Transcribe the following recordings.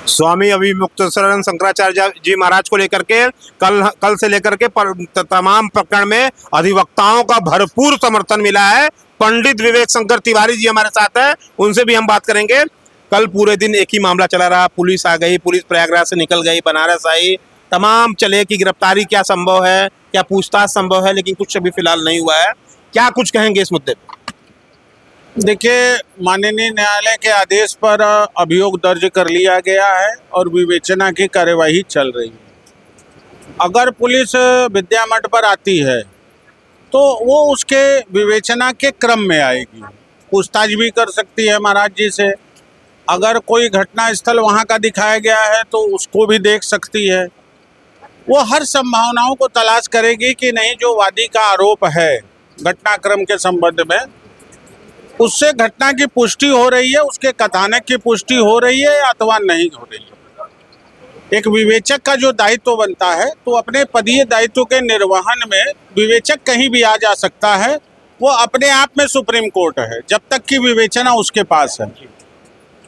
स्वामी अभिमुक्तेश्वर शंकराचार्य जी महाराज को लेकर के कल से लेकर के तमाम प्रकरण में अधिवक्ताओं का भरपूर समर्थन मिला है। पंडित विवेक शंकर तिवारी जी हमारे साथ है, उनसे भी हम बात करेंगे। कल पूरे दिन एक ही मामला चला रहा, पुलिस आ गई, पुलिस प्रयागराज से निकल गई, बनारस आई, तमाम चले कि गिरफ्तारी क्या संभव है, क्या पूछताछ संभव है, लेकिन कुछ अभी फिलहाल नहीं हुआ है। क्या कुछ कहेंगे इस मुद्दे पर? देखिए, माननीय न्यायालय के आदेश पर अभियोग दर्ज कर लिया गया है और विवेचना की कार्यवाही चल रही है। अगर पुलिस विद्या मठ पर आती है तो वो उसके विवेचना के क्रम में आएगी, पूछताछ भी कर सकती है महाराज जी से। अगर कोई घटना स्थल वहाँ का दिखाया गया है तो उसको भी देख सकती है। वो हर संभावनाओं को तलाश करेगी कि नहीं जो वादी का आरोप है घटनाक्रम के संबंध में, उससे घटना की पुष्टि हो रही है, उसके कथानक की पुष्टि हो रही है अथवा नहीं हो रही है। एक विवेचक का जो दायित्व बनता है, तो अपने पदीय दायित्व के निर्वहन में विवेचक कहीं भी आ जा सकता है। वो अपने आप में सुप्रीम कोर्ट है जब तक कि विवेचना उसके पास है।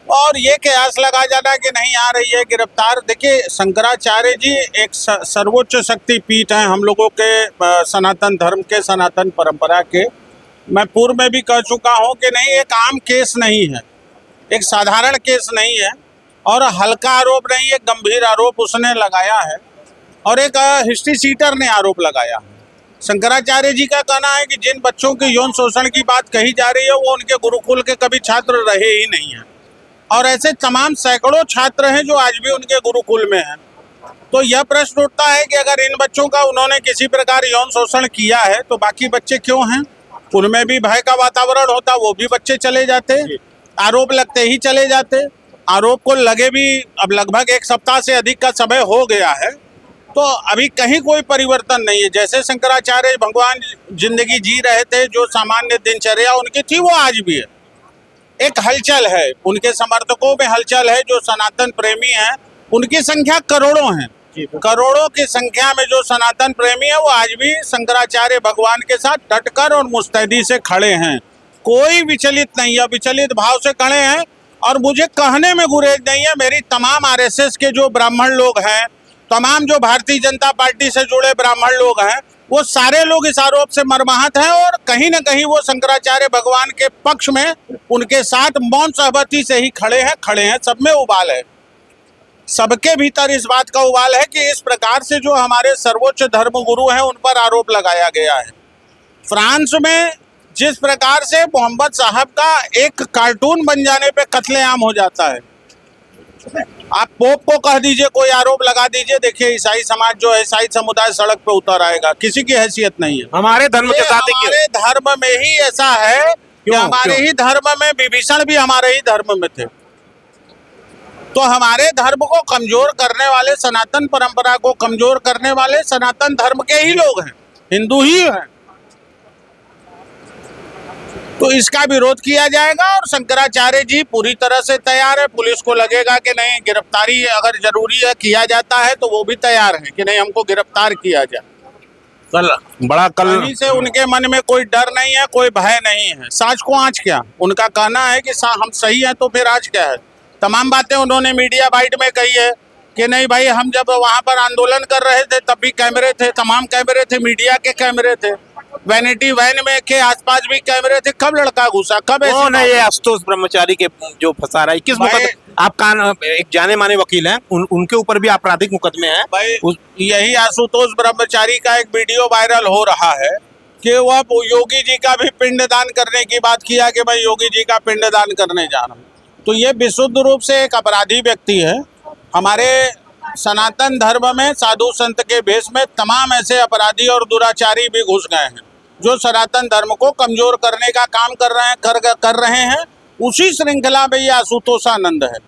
और ये कयास लगा जाना कि नहीं आ रही है गिरफ्तार, देखिए शंकराचार्य जी एक सर्वोच्च शक्ति पीठ है हम लोगों के सनातन धर्म के, सनातन परंपरा के। मैं पूर्व में भी कह चुका हूँ कि नहीं, एक आम केस नहीं है, एक साधारण केस नहीं है और हल्का आरोप नहीं, एक गंभीर आरोप उसने लगाया है और एक हिस्ट्री सीटर ने आरोप लगाया है। शंकराचार्य जी का कहना है कि जिन बच्चों के यौन शोषण की बात कही जा रही है वो उनके गुरुकुल के कभी छात्र रहे ही नहीं हैं, और ऐसे तमाम सैकड़ों छात्र हैं जो आज भी उनके गुरुकुल में हैं। तो यह प्रश्न उठता है कि अगर इन बच्चों का उन्होंने किसी प्रकार यौन शोषण किया है तो बाकी बच्चे क्यों हैं? उनमें भी भय का वातावरण होता, वो भी बच्चे चले जाते, आरोप लगते ही चले जाते। आरोप को लगे भी अब लगभग एक सप्ताह से अधिक का समय हो गया है, तो अभी कहीं कोई परिवर्तन नहीं है। जैसे शंकराचार्य भगवान जिंदगी जी रहे थे, जो सामान्य दिनचर्या उनकी थी वो आज भी है। एक हलचल है, उनके समर्थकों में हलचल है। जो सनातन प्रेमी हैं उनकी संख्या करोड़ों है, करोड़ों की संख्या में जो सनातन प्रेमी है वो आज भी शंकराचार्य भगवान के साथ डटकर और मुस्तैदी से खड़े हैं। कोई विचलित नहीं है, विचलित भाव से खड़े हैं। और मुझे कहने में गुरेज नहीं है, मेरी तमाम आरएसएस के जो ब्राह्मण लोग हैं, तमाम जो भारतीय जनता पार्टी से जुड़े ब्राह्मण लोग हैं, वो सारे लोग इस आरोप से मर्माहत हैं और कहीं ना कहीं वो शंकराचार्य भगवान के पक्ष में उनके साथ मौन सहमति से ही खड़े हैं। सब में उबाल है, सबके भीतर इस बात का उबाल है कि इस प्रकार से जो हमारे सर्वोच्च धर्म गुरु हैं उन पर आरोप लगाया गया है। फ्रांस में जिस प्रकार से मोहम्मद साहब का एक कार्टून बन जाने पे कत्लेआम हो जाता है, आप पोप को कह दीजिए, कोई आरोप लगा दीजिए, देखिए ईसाई समाज जो है, ईसाई समुदाय सड़क पे उतर आएगा, किसी की हैसियत नहीं है। हमारे धर्म के साथ हमारे धर्म में ही ऐसा है कि हमारे ही धर्म में विभीषण भी हमारे ही धर्म में थे। तो हमारे धर्म को कमजोर करने वाले, सनातन परंपरा को कमजोर करने वाले सनातन धर्म के ही लोग हैं, हिंदू ही हैं। तो इसका विरोध किया जाएगा और शंकराचार्य जी पूरी तरह से तैयार है। पुलिस को लगेगा कि नहीं गिरफ्तारी अगर जरूरी है किया जाता है तो वो भी तैयार है कि नहीं हमको गिरफ्तार किया जाए। कल से उनके मन में कोई डर नहीं है, कोई भय नहीं है। साँच को आँच क्या, उनका कहना है कि हम सही हैं तो फिर आज क्या है। तमाम बातें उन्होंने मीडिया बाइट में कही है कि नहीं भाई, हम जब वहाँ पर आंदोलन कर रहे थे तब भी कैमरे थे, तमाम कैमरे थे, मीडिया के कैमरे थे, वैनिटी वैन में के आसपास भी कैमरे थे। कब लड़का घुसा, कब ऐसे नहीं, ये आशुतोष ब्रह्मचारी के जो फंसा रहा है, किस आप एक जाने माने वकील हैं, उनके ऊपर भी आपराधिक मुकदमे हैं भाई। यही आशुतोष ब्रह्मचारी का एक वीडियो वायरल हो रहा है कि वह योगी जी का भी पिंडदान करने की बात किया कि भाई योगी जी का पिंडदान करने जा रहा हूँ। तो ये विशुद्ध रूप से एक अपराधी व्यक्ति है। हमारे सनातन धर्म में साधु संत के भेष में तमाम ऐसे अपराधी और दुराचारी भी घुस गए हैं जो सनातन धर्म को कमजोर करने का काम कर रहे हैं। उसी श्रृंखला में ये आशुतोषानंद है।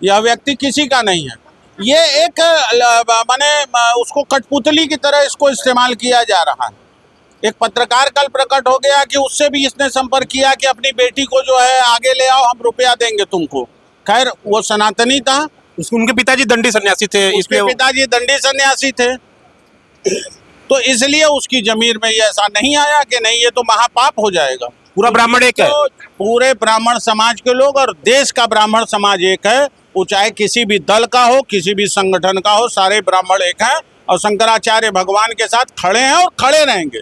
यह व्यक्ति किसी का नहीं है। ये एक माने उसको कठपुतली की तरह इसको इस्तेमाल किया जा रहा है। एक पत्रकार कल प्रकट हो गया कि उससे भी इसने संपर्क किया कि अपनी बेटी को जो है आगे ले आओ, हम रुपया देंगे तुमको। खैर वो सनातनी था, उनके पिताजी दंडी सन्यासी थे, इसके पिताजी दंडी सन्यासी थे, तो इसलिए उसकी जमीर में ये ऐसा नहीं आया कि नहीं ये तो महापाप हो जाएगा। पूरा ब्राह्मण एक है, पूरे ब्राह्मण समाज के लोग और देश का ब्राह्मण समाज एक है। वो चाहे किसी भी दल का हो, किसी भी संगठन का हो, सारे ब्राह्मण एक हैं और शंकराचार्य भगवान के साथ खड़े हैं और खड़े रहेंगे।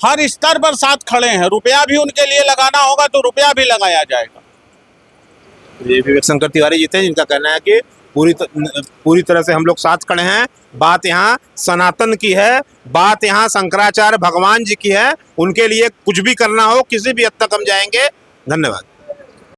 हर स्तर पर साथ खड़े हैं। रुपया भी उनके लिए लगाना होगा तो रुपया भी लगाया जाएगा। ये विवेक शंकर तिवारी जी थे, जिनका कहना है कि पूरी तरह से हम लोग साथ खड़े हैं। बात यहाँ सनातन की है, बात यहाँ शंकराचार्य भगवान जी की है। उनके लिए कुछ भी करना हो, किसी भी हद तक हम जाएंगे। धन्यवाद।